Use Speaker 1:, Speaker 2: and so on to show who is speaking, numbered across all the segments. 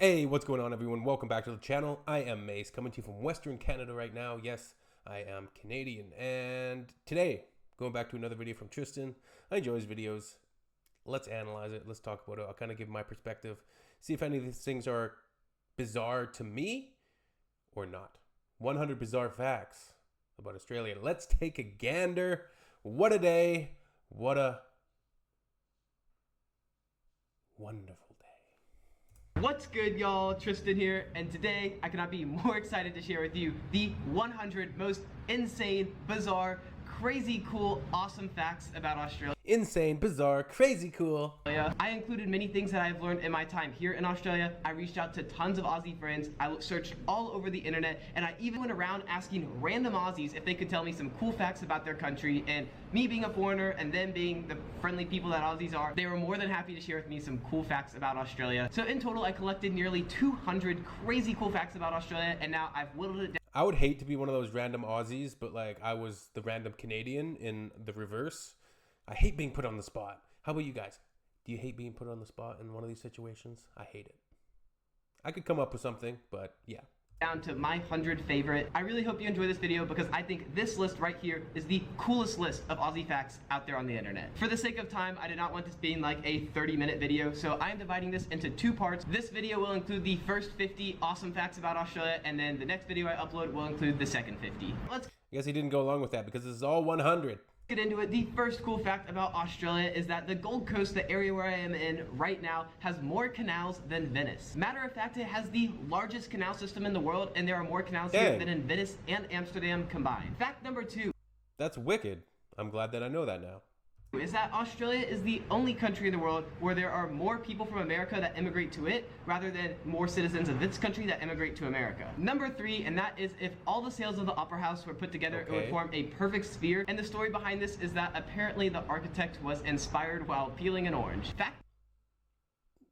Speaker 1: Hey, what's going on, everyone? Welcome back to the channel. I am Mace, coming to you from Western Canada right now. Yes, I am Canadian. And today, going back to another video from Tristan. I enjoy his videos. Let's analyze it. Let's talk about it. I'll kind of give my perspective. See if any of these things are bizarre to me or not. 100 bizarre facts about Australia. Let's take a gander. What a day. What a wonderful day.
Speaker 2: What's good, y'all? Tristan here, and today I cannot be more excited to share with you the 100 most insane, bizarre, crazy cool, awesome facts about Australia.
Speaker 1: Insane, bizarre, crazy cool.
Speaker 2: I included many things that I've learned in my time here in Australia. I reached out to tons of Aussie friends. I searched all over the internet, and I even went around asking random Aussies if they could tell me some cool facts about their country. And me being a foreigner and them being the friendly people that Aussies are, they were more than happy to share with me some cool facts about Australia. So in total, I collected nearly 200 crazy cool facts about Australia, and now I've whittled it down.
Speaker 1: I would hate to be one of those random Aussies, but like I was the random Canadian in the reverse. I hate being put on the spot. How about you guys? Do you hate being put on the spot in one of these situations? I hate it. I could come up with something, but yeah.
Speaker 2: Down to my 100 favorite. I really hope you enjoy this video because I think this list right here is the coolest list of Aussie facts out there on the internet. For the sake of time, I did not want this being like a 30-minute video, so I am dividing this into two parts. This video will include the first 50 awesome facts about Australia, and then the next video I upload will include the second 50.
Speaker 1: I guess he didn't go along with that because this is all 100.
Speaker 2: Get into it. The first cool fact about Australia is that the Gold Coast, the area where I am in right now, has more canals than Venice. Matter of fact, it has the largest canal system in the world, and there are more canals here than in Venice and Amsterdam combined. Fact number 2.
Speaker 1: That's wicked. I'm glad that I know that now.
Speaker 2: Is that Australia is the only country in the world where there are more people from America that immigrate to it rather than more citizens of this country that immigrate to America. Number 3, and that is if all the sails of the Opera House were put together, it would form a perfect sphere. And the story behind this is that apparently the architect was inspired while peeling an orange. Fact.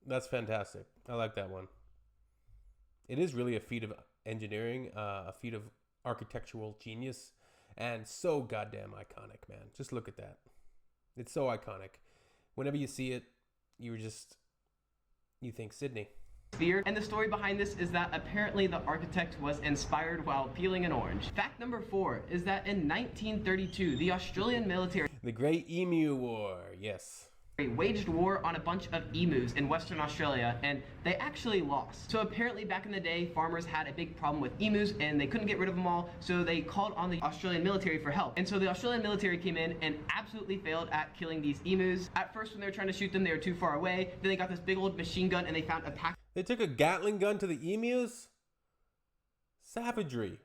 Speaker 1: That's fantastic. I like that one. It is really a feat of engineering, a feat of architectural genius, and so goddamn iconic, man. Just look at that. It's so iconic. Whenever you see it, you think Sydney.
Speaker 2: And the story behind this is that apparently the architect was inspired while peeling an orange. Fact number 4 is that in 1932, the Australian military,
Speaker 1: the Great Emu War, yes,
Speaker 2: waged war on a bunch of emus in Western Australia, and they actually lost. So apparently back in the day, farmers had a big problem with emus and they couldn't get rid of them all, so they called on the Australian military for help. And so the Australian military came in and absolutely failed at killing these emus. At first, when they were trying to shoot them, they were too far away. Then they got this big old machine gun and they found a pack.
Speaker 1: They took a Gatling gun to the emus? Savagery.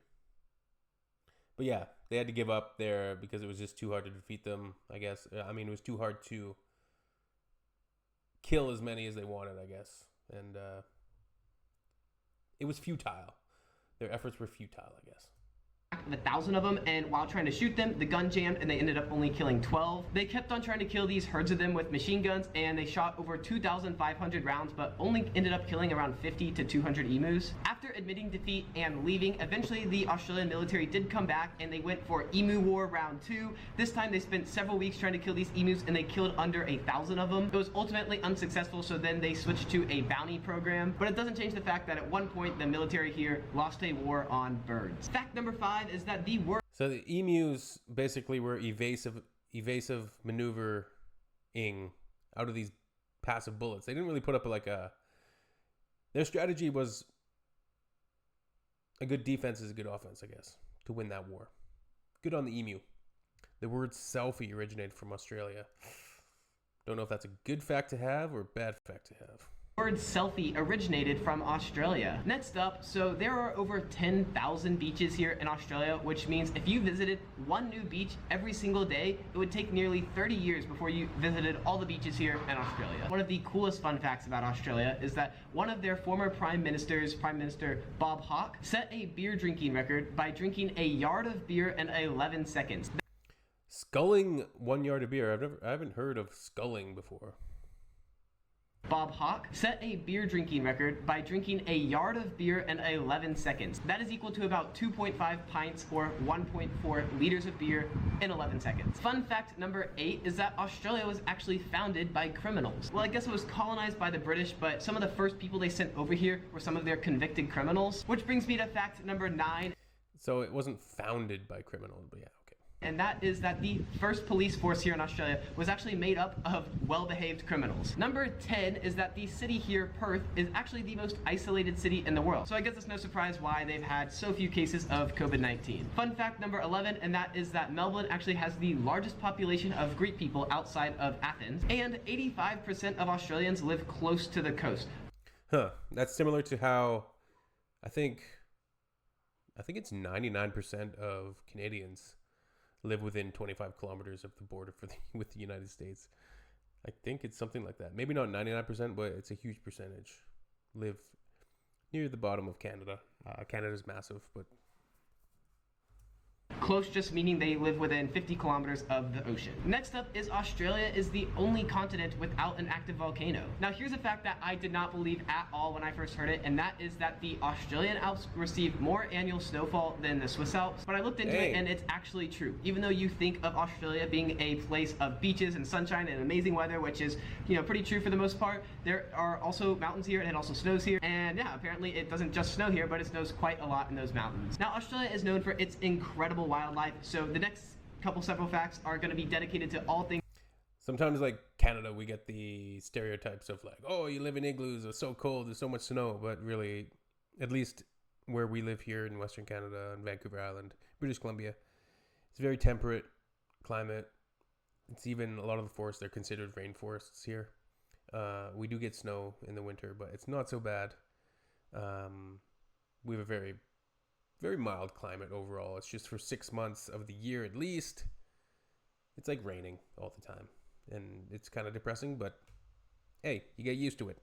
Speaker 1: But yeah, they had to give up there because it was just too hard to defeat them, I guess. I mean, it was too hard to kill as many as they wanted, I guess. And it was futile. Their efforts were futile, I guess.
Speaker 2: 1,000 of them, and while trying to shoot them, the gun jammed and they ended up only killing 12. They kept on trying to kill these herds of them with machine guns, and they shot over 2,500 rounds, but only ended up killing around 50 to 200 emus. After admitting defeat and leaving, eventually the Australian military did come back and they went for Emu War Round 2. This time they spent several weeks trying to kill these emus and they killed under 1,000 of them. It was ultimately unsuccessful, so then they switched to a bounty program, but it doesn't change the fact that at one point the military here lost a war on birds. Fact number 5 is that the word.
Speaker 1: So the emus basically were evasive maneuvering out of these passive bullets. They didn't really put up like a. Their strategy was a good defense is a good offense, I guess, to win that war. Good on the emu. The word selfie originated from Australia. Don't know if that's a good fact to have or a bad fact to have.
Speaker 2: Word selfie originated from Australia. Next up, so there are over 10,000 beaches here in Australia, which means if you visited one new beach every single day, it would take nearly 30 years before you visited all the beaches here in Australia. One of the coolest fun facts about Australia is that one of their former prime ministers, Prime Minister Bob Hawke, set a beer drinking record by drinking a yard of beer in 11 seconds.
Speaker 1: Sculling 1 yard of beer. I haven't heard of sculling before.
Speaker 2: Bob Hawke set a beer drinking record by drinking a yard of beer in 11 seconds. That is equal to about 2.5 pints or 1.4 liters of beer in 11 seconds. Fun fact number 8 is that Australia was actually founded by criminals. Well, I guess it was colonized by the British, but some of the first people they sent over here were some of their convicted criminals. Which brings me to fact number 9.
Speaker 1: So it wasn't founded by criminals, but yeah, okay.
Speaker 2: And that is that the first police force here in Australia was actually made up of well-behaved criminals. Number 10 is that the city here, Perth, is actually the most isolated city in the world. So I guess it's no surprise why they've had so few cases of COVID-19. Fun fact number 11, and that is that Melbourne actually has the largest population of Greek people outside of Athens, and 85% of Australians live close to the coast.
Speaker 1: Huh. That's similar to how I think it's 99% of Canadians live within 25 kilometers of the border with the United States. I think it's something like that. Maybe not 99%, but it's a huge percentage live near the bottom of Canada. Canada's massive, but
Speaker 2: Close just meaning they live within 50 kilometers of the ocean. Next up is Australia is the only continent without an active volcano. Now here's a fact that I did not believe at all when I first heard it, and that is that the Australian Alps receive more annual snowfall than the Swiss Alps. But I looked into it and it's actually true. Even though you think of Australia being a place of beaches and sunshine and amazing weather, which is, pretty true for the most part, there are also mountains here and it also snows here. And yeah, apparently it doesn't just snow here, but it snows quite a lot in those mountains. Now Australia is known for its incredible wildlife, so the next several facts are going to be dedicated to all things.
Speaker 1: Sometimes, like Canada, we get the stereotypes of like, oh, you live in igloos, it's so cold, there's so much snow. But really, at least where we live here in Western Canada and Vancouver Island, British Columbia, it's a very temperate climate. It's even a lot of the forests, they're considered rainforests here. We do get snow in the winter, but it's not so bad. We have a very, very mild climate overall. It's just for 6 months of the year at least, it's like raining all the time. And it's kind of depressing, but hey, you get used to it.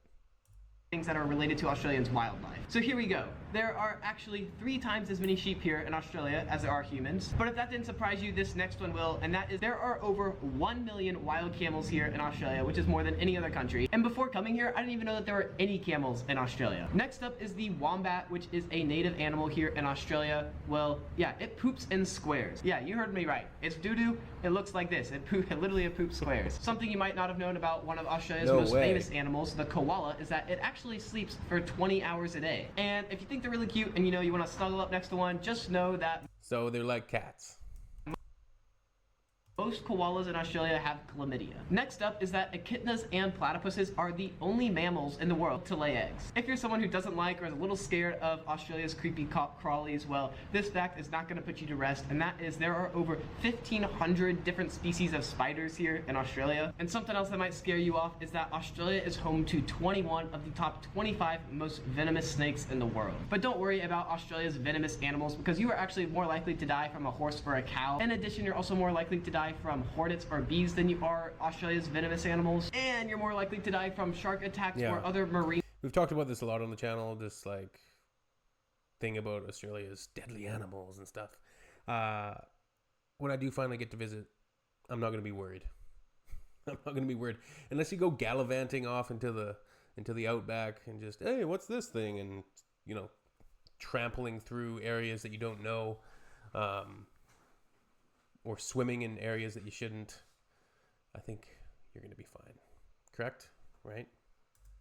Speaker 2: Things that are related to Australians' wildlife. So here we go. There are actually 3 times as many sheep here in Australia as there are humans. But if that didn't surprise you, this next one will, and that is there are over 1 million wild camels here in Australia, which is more than any other country. And before coming here, I didn't even know that there were any camels in Australia. Next up is the wombat, which is a native animal here in Australia. Well, yeah, it poops in squares. Yeah, you heard me right. It's doo-doo. It looks like this. It literally poops squares. Something you might not have known about one of Australia's most famous animals, the koala, is that it actually sleeps for 20 hours a day. And if you think they're really cute and you want to snuggle up next to one, just know that
Speaker 1: so they're like cats.
Speaker 2: most koalas in Australia have chlamydia. Next up is that echidnas and platypuses are the only mammals in the world to lay eggs. If you're someone who doesn't like or is a little scared of Australia's creepy crawlies, well, this fact is not going to put you to rest, and that is there are over 1,500 different species of spiders here in Australia. And something else that might scare you off is that Australia is home to 21 of the top 25 most venomous snakes in the world. But don't worry about Australia's venomous animals, because you are actually more likely to die from a horse or a cow. In addition, you're also more likely to die from hornets or bees than you are Australia's venomous animals, and you're more likely to die from shark attacks or other marine.
Speaker 1: We've talked about this a lot on the channel, this like thing about Australia's deadly animals and stuff. When I do finally get to visit, I'm not going to be worried. I'm not going to be worried unless you go gallivanting off into the outback and just, hey, what's this thing, and trampling through areas that you don't know. Or swimming in areas that you shouldn't. I think you're going to be fine. Correct? Right?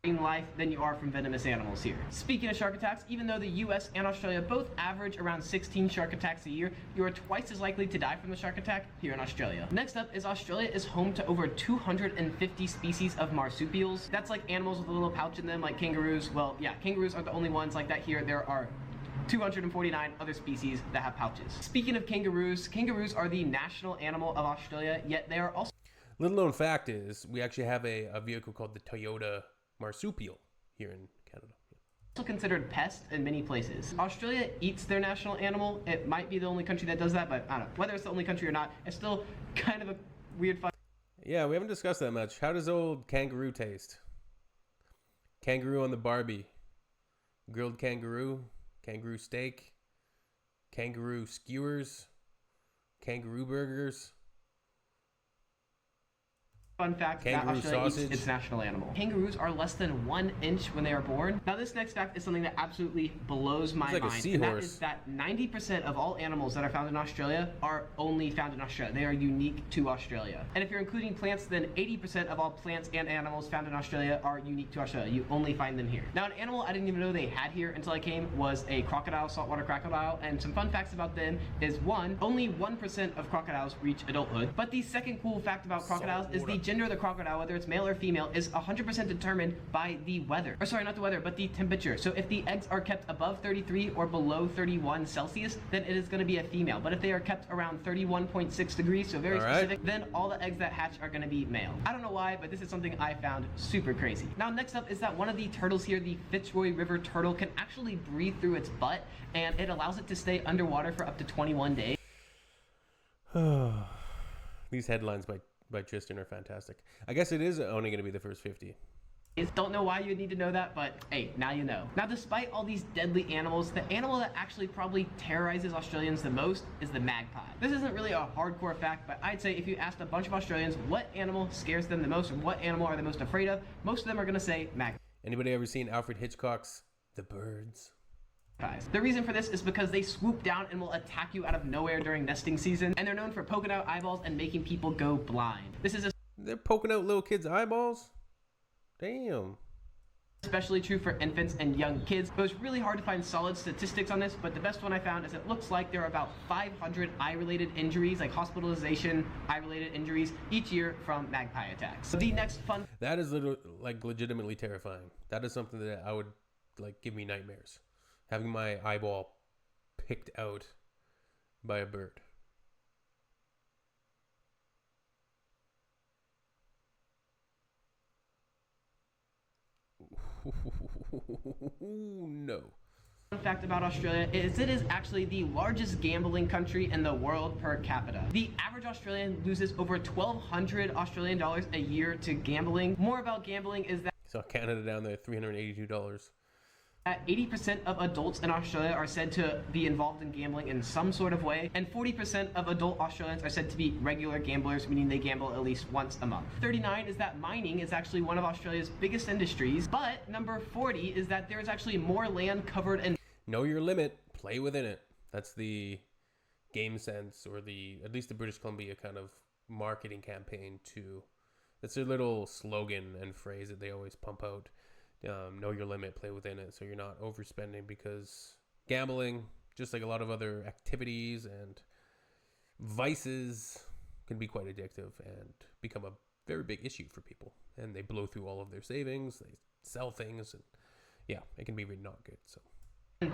Speaker 2: Life than you are from venomous animals here. Speaking of shark attacks, even though the US and Australia both average around 16 shark attacks a year, you are twice as likely to die from the shark attack here in Australia. Next up is Australia is home to over 250 species of marsupials. That's like animals with a little pouch in them, like kangaroos. Well, yeah, kangaroos are the only ones like that here. There are 249 other species that have pouches. Speaking of kangaroos, kangaroos are the national animal of Australia, yet they are also...
Speaker 1: Little known fact is we actually have a vehicle called the Toyota Marsupial here in Canada.
Speaker 2: Also considered pests in many places. Australia eats their national animal. It might be the only country that does that, but I don't know. Whether it's the only country or not, it's still kind of a weird fun.
Speaker 1: Yeah, we haven't discussed that much. How does old kangaroo taste? Kangaroo on the Barbie. Grilled kangaroo. Kangaroo steak, kangaroo skewers, kangaroo burgers.
Speaker 2: Fun fact that
Speaker 1: Kangaroo
Speaker 2: Australia
Speaker 1: sausage.
Speaker 2: eats its national animal. Kangaroos are less than 1 inch when they are born. Now this next fact is something that absolutely blows my
Speaker 1: It's like a
Speaker 2: mind. And that
Speaker 1: seahorse.
Speaker 2: is that 90% of all animals that are found in Australia are only found in Australia. They are unique to Australia. And if you're including plants, then 80% of all plants and animals found in Australia are unique to Australia. You only find them here. Now an animal I didn't even know they had here until I came was a crocodile, saltwater crocodile. And some fun facts about them is one, only 1% of crocodiles reach adulthood. But the second cool fact about crocodiles is the gender of the crocodile, whether it's male or female, is 100% determined by the weather. Or sorry, not the weather, but the temperature. So if the eggs are kept above 33 or below 31 Celsius, then it is going to be a female. But if they are kept around 31.6 degrees, so very specific, then all the eggs that hatch are going to be male. I don't know why, but this is something I found super crazy. Now next up is that one of the turtles here, the Fitzroy River turtle, can actually breathe through its butt, and it allows it to stay underwater for up to 21 days.
Speaker 1: These headlines by Tristan are fantastic. I guess it is only going to be the first 50.
Speaker 2: Don't know why you need to know that, but hey, now you know. Now, despite all these deadly animals, the animal that actually probably terrorizes Australians the most is the magpie. This isn't really a hardcore fact, but I'd say if you asked a bunch of Australians what animal scares them the most or what animal are they most afraid of, most of them are going to say magpie.
Speaker 1: Anybody ever seen Alfred Hitchcock's The Birds?
Speaker 2: The reason for this is because they swoop down and will attack you out of nowhere during nesting season, and they're known for poking out eyeballs and making people go blind. This is
Speaker 1: They're poking out little kids' eyeballs? Damn.
Speaker 2: especially true for infants and young kids. It was really hard to find solid statistics on this, but the best one I found is it looks like there are about 500 eye-related injuries, like hospitalization, eye-related injuries, each year from magpie attacks. So the next fun
Speaker 1: That is legitimately terrifying. That is something that I would give me nightmares. Having my eyeball picked out by a bird. No.
Speaker 2: Fun fact about Australia is it is actually the largest gambling country in the world per capita. The average Australian loses over 1,200 Australian dollars a year to gambling. More about gambling is that
Speaker 1: So Canada down there, $382.
Speaker 2: 80% of adults in Australia are said to be involved in gambling in some sort of way, and 40% of adult Australians are said to be regular gamblers, meaning they gamble at least once a month. 39 is that mining is actually one of Australia's biggest industries, but number 40 is that there is actually more land covered in
Speaker 1: Know your limit, play within it. That's the Game Sense, or at least the British Columbia kind of marketing campaign to. That's their little slogan and phrase that they always pump out. Know your limit, play within it, so you're not overspending, because gambling, just like a lot of other activities and vices, can be quite addictive and become a very big issue for people. And they blow through all of their savings, they sell things, and yeah, it can be really not good. So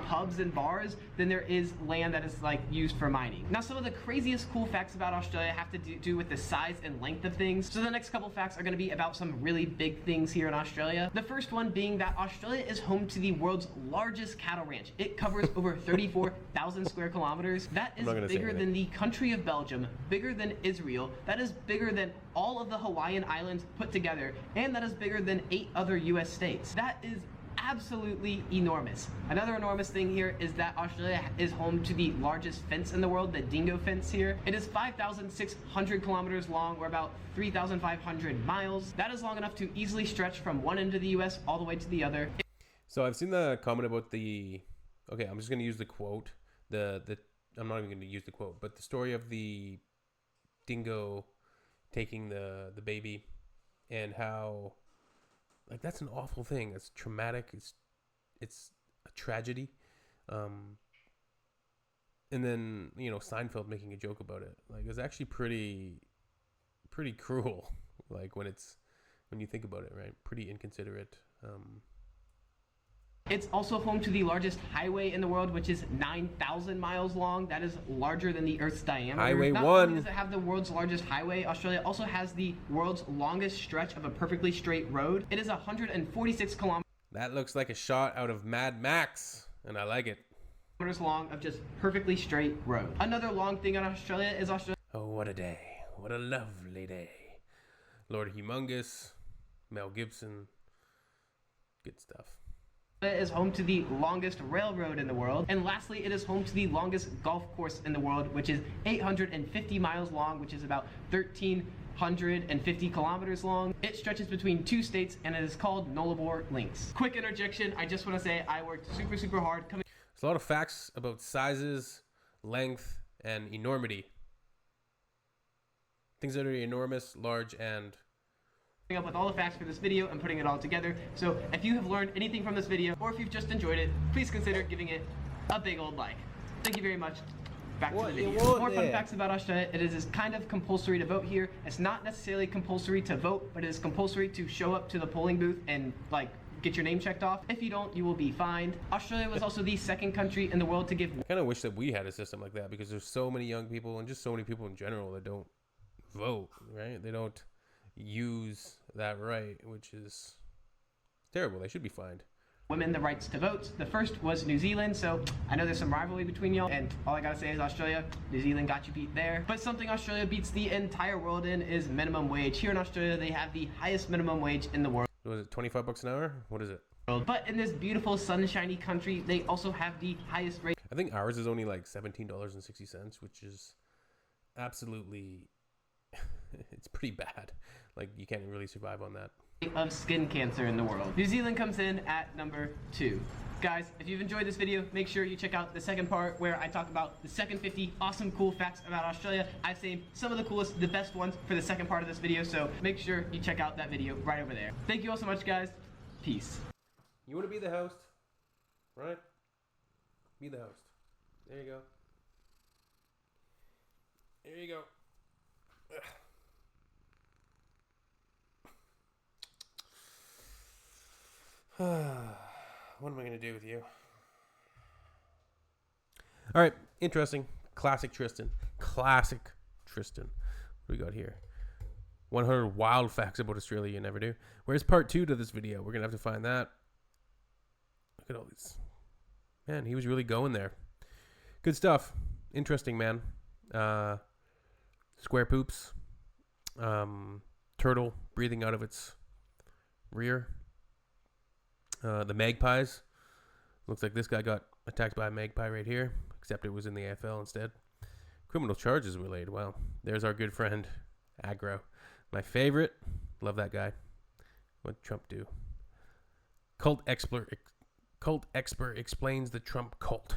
Speaker 2: pubs and bars than there is land that is used for mining. Now, some of the craziest cool facts about Australia have to do with the size and length of things. So the next couple facts are going to be about some really big things here in Australia. The first one being that Australia is home to the world's largest cattle ranch. It covers over 34,000 square kilometers. That is bigger than the country of Belgium, bigger than Israel, that is bigger than all of the Hawaiian Islands put together, and that is bigger than 8 other US states. That is absolutely enormous. Another enormous thing here is that Australia is home to the largest fence in the world, the dingo fence here. It is 5,600 kilometers long, or about 3,500 miles. That is long enough to easily stretch from one end of the US all the way to the other.
Speaker 1: So I've seen the comment about okay, I'm just going to use the quote. I'm not even going to use the quote, but the story of the dingo taking the baby, and how that's an awful thing. It's traumatic. It's a tragedy. And then, Seinfeld making a joke about it. It's actually pretty cruel. When you think about it, right? Pretty inconsiderate.
Speaker 2: It's also home to the largest highway in the world, which is 9,000 miles long. That is larger than the Earth's diameter.
Speaker 1: Highway
Speaker 2: Not
Speaker 1: 1.
Speaker 2: only does it have the world's largest highway, Australia also has the world's longest stretch of a perfectly straight road. It is 146 kilometers
Speaker 1: That looks like a shot out of Mad Max, and I like it.
Speaker 2: long of just perfectly straight road. Another long thing in Australia is Australia.
Speaker 1: Oh, what a day. What a lovely day. Lord Humongous, Mel Gibson. Good stuff.
Speaker 2: Is home to the longest railroad in the world, and lastly, it is home to the longest golf course in the world, which is 850 miles long, which is about 13 450 kilometers long. It stretches between 2 states and it is called Nullarbor Links. Quick interjection, I just want to say I worked super hard coming.
Speaker 1: There's a lot of facts about sizes, length, and enormity. Things that are enormous, large, and
Speaker 2: up with all the facts for this video and putting it all together. So if you have learned anything from this video, or if you've just enjoyed it, please consider giving it a big old like. Thank you very much. Back to the video. More fun facts about Australia. It is kind of compulsory to vote here. It's not necessarily compulsory to vote, but it is compulsory to show up to the polling booth and like get your name checked off. If you don't, you will be fined. Australia was also the second country in the world to give.
Speaker 1: I kind of wish that we had a system like that, because there's so many young people and just so many people in general that don't vote, right? They don't use that right, which is terrible. They should be fined.
Speaker 2: Women the rights to vote. The first was New Zealand, so I know there's some rivalry between y'all, and all I gotta say is Australia, New Zealand got you beat there. But something Australia beats the entire world in is minimum wage. Here in Australia, they have the highest minimum wage in the world.
Speaker 1: Was it 25 bucks an hour? What is it?
Speaker 2: But in this beautiful sunshiny country, they also have the highest rate.
Speaker 1: I think ours is only like $17.60, which is absolutely, it's pretty bad. Like, you can't really survive on that.
Speaker 2: Of skin cancer in the world. New Zealand comes in at number 2. Guys, if you've enjoyed this video, make sure you check out the second part where I talk about the second 50 awesome cool facts about Australia. I've saved some of the coolest, the best ones for the second part of this video, so make sure you check out that video right over there. Thank you all so much, guys. Peace.
Speaker 1: You want to be the host, right? Be the host. There you go. There you go. Ugh. What am I going to do with you? All right, interesting. Classic Tristan. Classic Tristan. What do we got here? 100 wild facts about Australia you never knew. Where's part 2 to this video? We're going to have to find that. Look at all these. Man, he was really going there. Good stuff. Interesting, man. Square poops. Turtle breathing out of its rear. The magpies. Looks like this guy got attacked by a magpie right here, except it was in the AFL instead. Criminal charges were laid. Well, there's our good friend, Aggro. My favorite. Love that guy. What'd Trump do? Cult expert explains the Trump cult.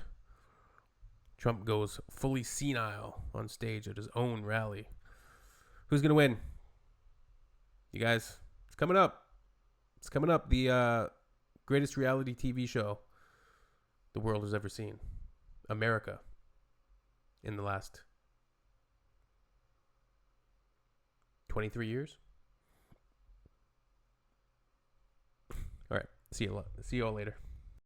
Speaker 1: Trump goes fully senile on stage at his own rally. Who's going to win? You guys, it's coming up. It's coming up. The greatest reality TV show the world has ever seen. America. In the last 23 years. All right. See you all later.